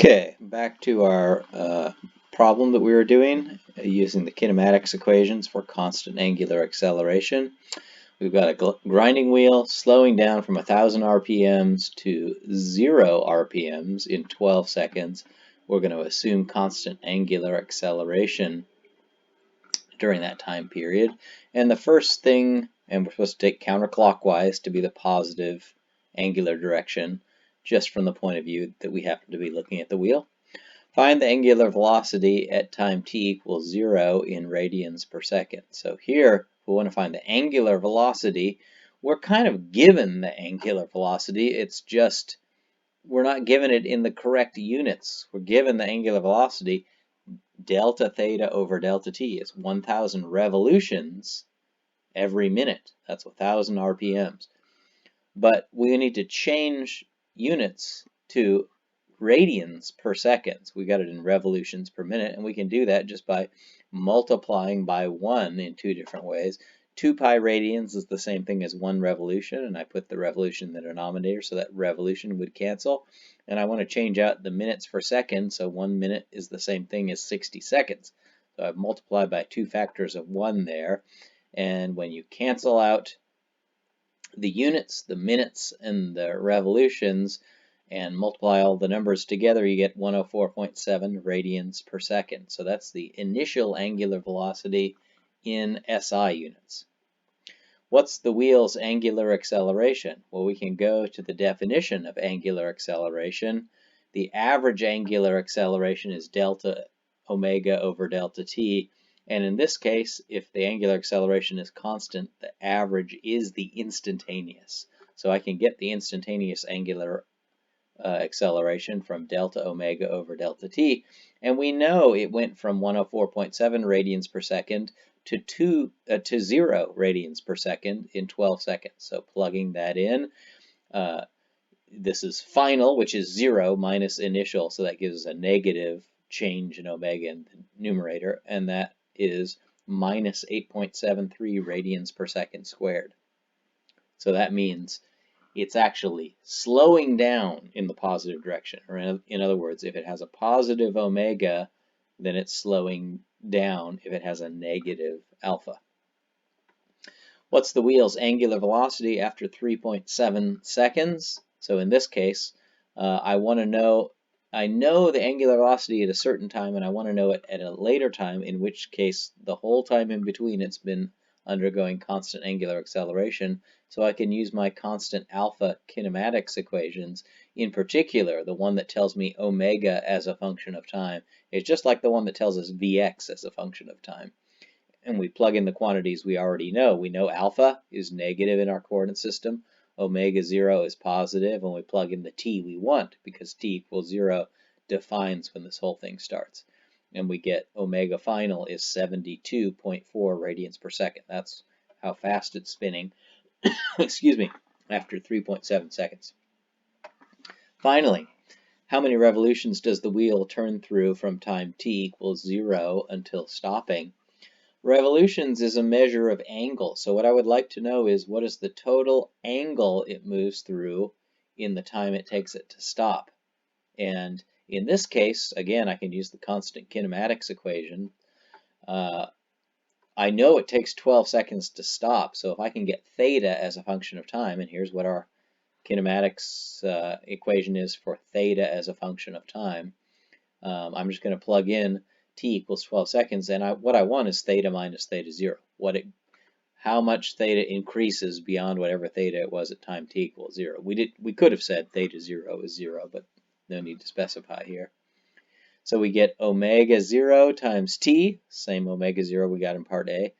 Okay, back to our problem that we were doing using the kinematics equations for constant angular acceleration. We've got a grinding wheel slowing down from 1,000 RPMs to 0 RPMs in 12 seconds. We're going to assume constant angular acceleration during that time period. And the first thing, and we're supposed to take counterclockwise to be the positive angular direction, just from the point of view that we happen to be looking at the wheel. Find the angular velocity at time t equals 0 in radians per second. So here, we want to find the angular velocity. We're kind of given the angular velocity. It's just we're not given it in the correct units. We're given the angular velocity delta theta over delta t. It's 1,000 revolutions every minute. That's 1,000 RPMs. But we need to change units to radians per second. So we got it in revolutions per minute, and we can do that just by multiplying by 1 in two different ways. 2 pi radians is the same thing as 1 revolution, and I put the revolution in the denominator so that revolution would cancel. And I want to change out the minutes per second, so 1 minute is the same thing as 60 seconds. So I've multiplied by 2 factors of 1 there, and when you cancel out the units, the minutes, and the revolutions, and multiply all the numbers together, you get 104.7 radians per second. So that's the initial angular velocity in SI units. What's the wheel's angular acceleration? Well, we can go to the definition of angular acceleration. The average angular acceleration is delta omega over delta t. And in this case, if the angular acceleration is constant, the average is the instantaneous. So I can get the instantaneous angular acceleration from delta omega over delta t. And we know it went from 104.7 radians per second to 0 radians per second in 12 seconds. So plugging that in, this is final, which is 0 minus initial, so that gives us a negative change in omega in the numerator, and that is minus 8.73 radians per second squared. So that means it's actually slowing down in the positive direction. Or in other words, if it has a positive omega, then it's slowing down if it has a negative alpha. What's the wheel's angular velocity after 3.7 seconds? So in this case, I know the angular velocity at a certain time, and I want to know it at a later time, in which case the whole time in between it's been undergoing constant angular acceleration. So I can use my constant alpha kinematics equations. In particular, the one that tells me omega as a function of time is just like the one that tells us Vx as a function of time. And we plug in the quantities we already know. We know alpha is negative in our coordinate system. Omega 0 is positive, and we plug in the t we want because t equals 0 defines when this whole thing starts. And we get omega final is 72.4 radians per second. That's how fast it's spinning, excuse me, after 3.7 seconds. Finally, how many revolutions does the wheel turn through from time t equals 0 until stopping? Revolutions is a measure of angle. So what I would like to know is what is the total angle it moves through in the time it takes it to stop. And in this case, again, I can use the constant kinematics equation. I know it takes 12 seconds to stop, so if I can get theta as a function of time, and here's what our kinematics equation is for theta as a function of time, I'm just going to plug in t equals 12 seconds, and what I want is theta minus theta 0. How much theta increases beyond whatever theta it was at time t equals 0. We could have said theta 0 is 0, but no need to specify here. So we get omega 0 times t, same omega 0 we got in part A,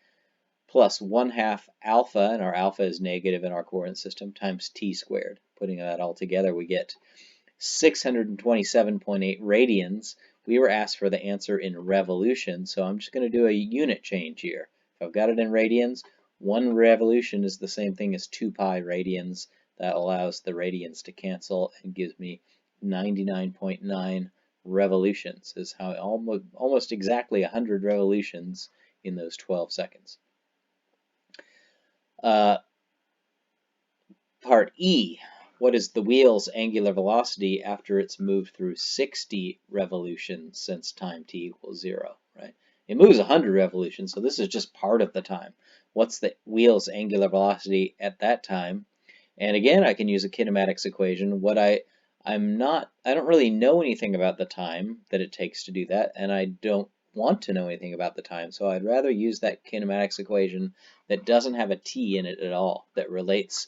plus 1/2 alpha, and our alpha is negative in our coordinate system, times t squared. Putting that all together, we get 627.8 radians. We were asked for the answer in revolutions, so I'm just going to do a unit change here. If I've got it in radians, 1 revolution is the same thing as 2 pi radians. That allows the radians to cancel and gives me 99.9 revolutions. Is how almost exactly 100 revolutions in those 12 seconds. Part E. what is the wheel's angular velocity after it's moved through 60 revolutions since time t equals 0, right? It moves 100 revolutions, so this is just part of the time. What's the wheel's angular velocity at that time? And again, I can use a kinematics equation. I don't really know anything about the time that it takes to do that, and I don't want to know anything about the time, so I'd rather use that kinematics equation that doesn't have a t in it at all, that relates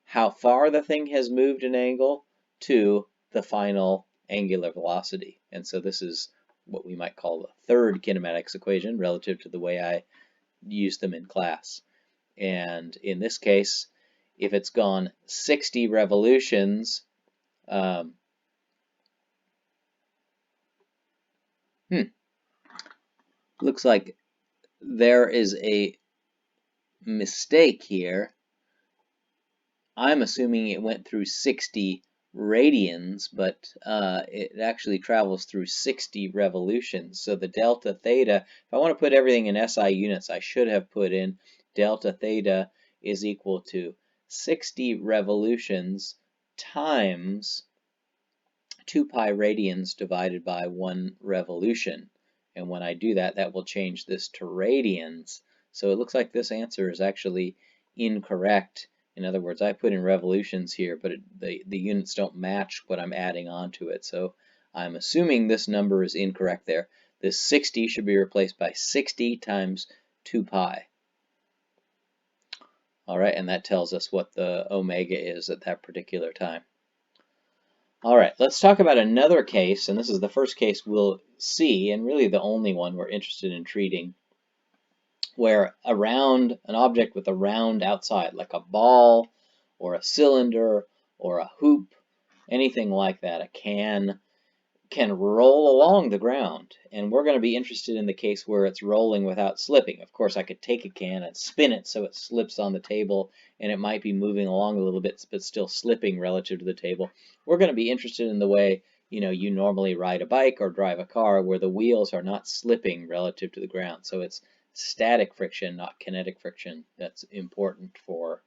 how far the thing has moved an angle to the final angular velocity. And so this is what we might call the third kinematics equation relative to the way I used them in class. And in this case, if it's gone 60 revolutions, looks like there is a mistake here. I'm assuming it went through 60 radians, but it actually travels through 60 revolutions. So the delta theta, if I want to put everything in SI units, I should have put in delta theta is equal to 60 revolutions times 2 pi radians divided by 1 revolution. And when I do that, that will change this to radians. So it looks like this answer is actually incorrect. In other words, I put in revolutions here, but the units don't match what I'm adding onto it. So I'm assuming this number is incorrect there. This 60 should be replaced by 60 times 2 pi. All right, and that tells us what the omega is at that particular time. All right, let's talk about another case, and this is the first case we'll see, and really the only one we're interested in treating, where an object with a round outside, like a ball or a cylinder or a hoop, anything like that, a can roll along the ground. And we're going to be interested in the case where it's rolling without slipping. Of course, I could take a can and spin it so it slips on the table, and it might be moving along a little bit, but still slipping relative to the table. We're going to be interested in the way you normally ride a bike or drive a car, where the wheels are not slipping relative to the ground. So it's static friction, not kinetic friction, that's important for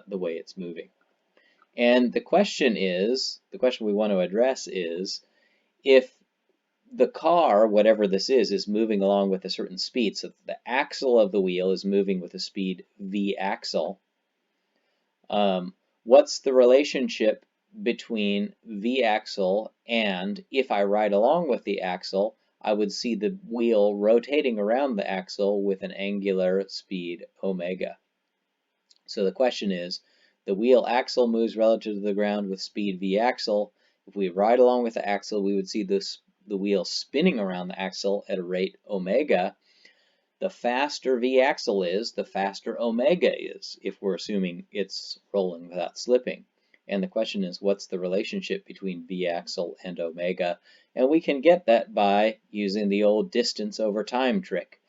the way it's moving. And the question we want to address is, if the car, whatever this is moving along with a certain speed, so the axle of the wheel is moving with a speed v axle, what's the relationship between v axle and, if I ride along with the axle, I would see the wheel rotating around the axle with an angular speed omega. So the question is, the wheel axle moves relative to the ground with speed v axle. If we ride along with the axle, we would see the wheel spinning around the axle at a rate omega. The faster v axle is, the faster omega is, if we're assuming it's rolling without slipping. And the question is, what's the relationship between v axle and omega? And we can get that by using the old distance over time trick.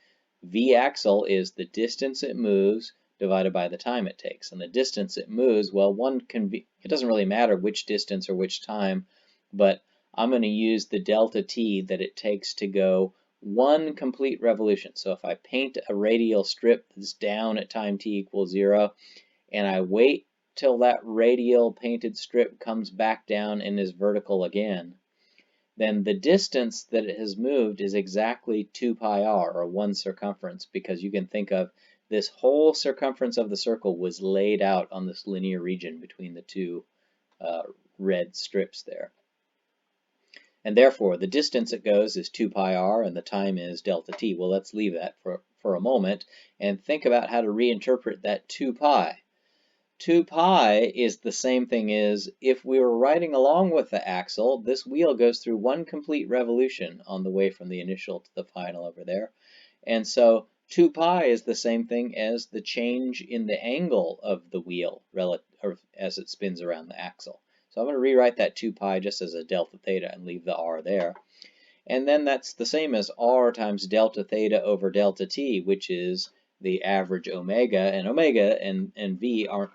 V axle is the distance it moves divided by the time it takes. And the distance it moves, well, it doesn't really matter which distance or which time, but I'm going to use the delta t that it takes to go 1 complete revolution. So if I paint a radial strip that's down at time t equals 0, and I wait till that radial painted strip comes back down and is vertical again, then the distance that it has moved is exactly 2 pi r, or 1 circumference, because you can think of this whole circumference of the circle was laid out on this linear region between the two red strips there. And therefore, the distance it goes is 2 pi r, and the time is delta t. Well, let's leave that for a moment and think about how to reinterpret that 2 pi. 2 pi is the same thing as, if we were riding along with the axle, this wheel goes through 1 complete revolution on the way from the initial to the final over there. And so 2 pi is the same thing as the change in the angle of the wheel as it spins around the axle. So I'm going to rewrite that 2 pi just as a delta theta and leave the r there. And then that's the same as r times delta theta over delta t, which is the average omega. And omega and v aren't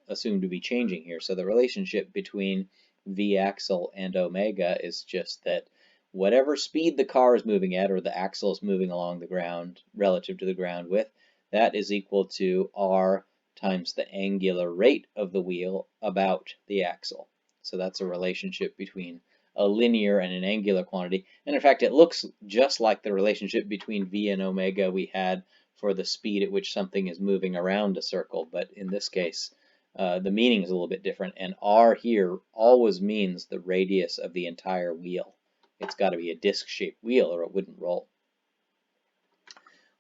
assumed to be changing here. So the relationship between v axle and omega is just that whatever speed the car is moving at, or the axle is moving along the ground relative to the ground with, that is equal to r times the angular rate of the wheel about the axle. So that's a relationship between a linear and an angular quantity. And in fact, it looks just like the relationship between v and omega we had for the speed at which something is moving around a circle. But in this case, the meaning is a little bit different. And r here always means the radius of the entire wheel. It's got to be a disc-shaped wheel or it wouldn't roll.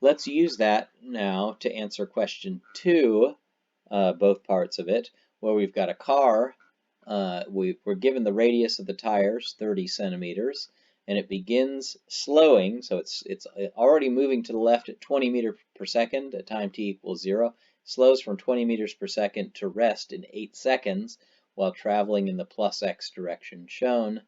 Let's use that now to answer question 2, both parts of it, where we've got a car. We're given the radius of the tires, 30 centimeters, and it begins slowing, so it's already moving to the left at 20 meters per second at time t equals 0, slows from 20 meters per second to rest in 8 seconds while traveling in the plus x direction shown.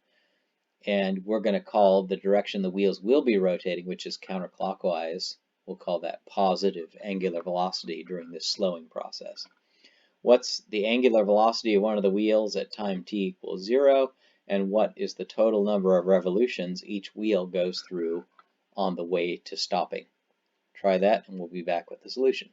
And we're going to call the direction the wheels will be rotating, which is counterclockwise. We'll call that positive angular velocity during this slowing process. What's the angular velocity of one of the wheels at time t equals 0, and what is the total number of revolutions each wheel goes through on the way to stopping? Try that, and we'll be back with the solution.